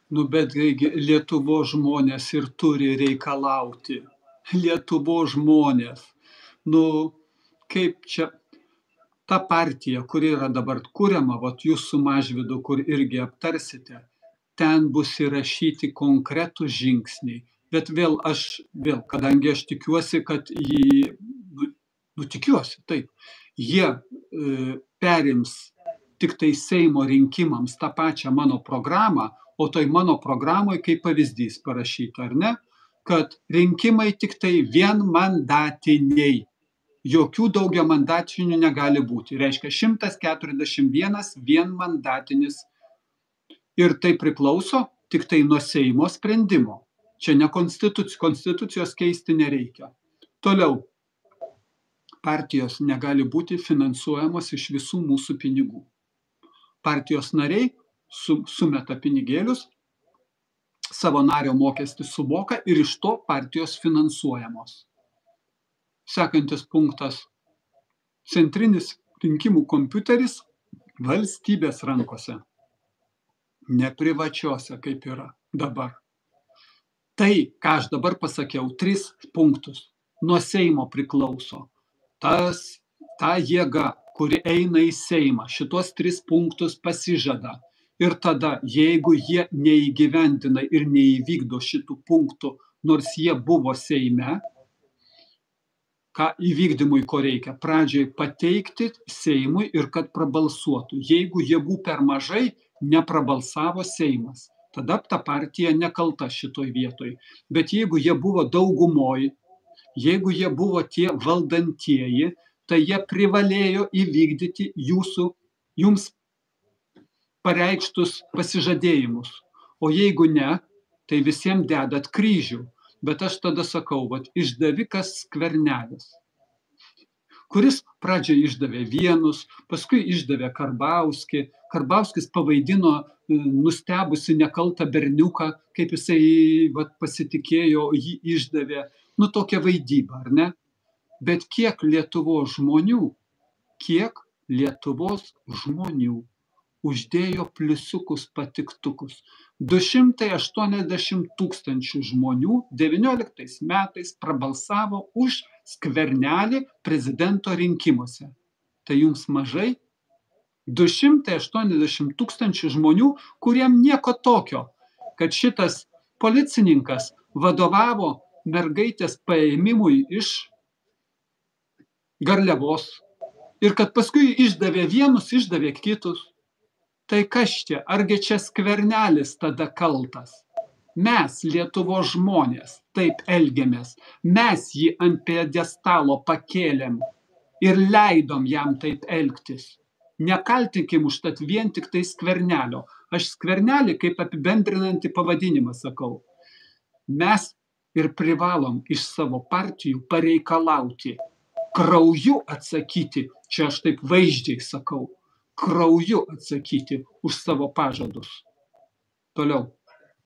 Nu, bet Lietuvos žmonės ir turi reikalauti. Lietuvos žmonės. Nu, kaip čia ta partija, kuri yra dabar kuriama, vat jūs su Mažvydu, kur irgi aptarsite, ten bus įrašyti konkretūs žingsniai. Bet kadangi aš tikiuosi, kad tikiuosi, taip, jie perims tik tai Seimo rinkimams tą pačią mano programą, o toj mano programoje kaip pavyzdys parašyta, ar ne, kad rinkimai tik tai vienmandatiniai. Jokių daugiamandatinių negali būti. Reiškia 141 vienmandatinis. Ir tai priklauso tik tai nuo Seimo sprendimo. Čia ne konstitucijos keisti nereikia. Toliau. Partijos negali būti finansuojamos iš visų mūsų pinigų. Partijos nariai sumeta pinigėlius, savo nario mokestį sumoka ir iš to partijos finansuojamos. Sekantis punktas. Centrinis rinkimų kompiuteris valstybės rankose. Ne privačiose, kaip yra dabar. Tai, ką aš dabar pasakiau, 3 punktus. Nuo Seimo priklauso. Ta jėga, kuri eina į Seimą, šitos 3 punktus pasižada. Ir tada, jeigu jie neįgyvendina ir neįvykdo šitų punktų, nors jie buvo Seime, ką įvykdymui ko reikia? Pradžiai pateikti Seimui ir kad prabalsuotų. Jeigu jėgų per mažai, neprabalsavo Seimas. Tada ta partija nekalta šitoj vietoj. Bet jeigu jie buvo daugumoj, jeigu jie buvo tie valdantieji, tai jie privalėjo įvykdyti jums pareikštus pasižadėjimus. O jeigu ne, tai visiems dedat kryžių. Bet aš tada sakau, išdavikas Skvernelis, kuris pradžiai išdavė vienus, paskui išdavė Karbauskį. Karbauskis pavaidino nustebusi nekaltą berniuką, kaip jisai pasitikėjo, jį išdavė. Nu, tokia vaidyba, ar ne? Bet kiek Lietuvos žmonių uždėjo pliusiukus, patiktukus. 280 000 žmonių 19 metais prabalsavo už Skvernelį prezidento rinkimuose. Tai jums mažai? 280 000 žmonių, kuriem nieko tokio, kad šitas policininkas vadovavo mergaitės paėmimui iš Garliavos ir kad paskui išdavė vienus, išdavė kitus. Tai kas čia? Argi čia Skvernelis tada kaltas? Mes, Lietuvos žmonės, taip elgiamės. Mes jį ant pjedestalo pakėlėm ir leidom jam taip elgtis. Nekaltinkim užtat vien tik tai Skvernelio. Aš Skvernelį kaip apibendrinantį pavadinimą sakau. Mes ir privalom iš savo partijų pareikalauti. Krauju atsakyti, čia aš taip vaizdžiai sakau. Krauju atsakyti už savo pažadus. Toliau.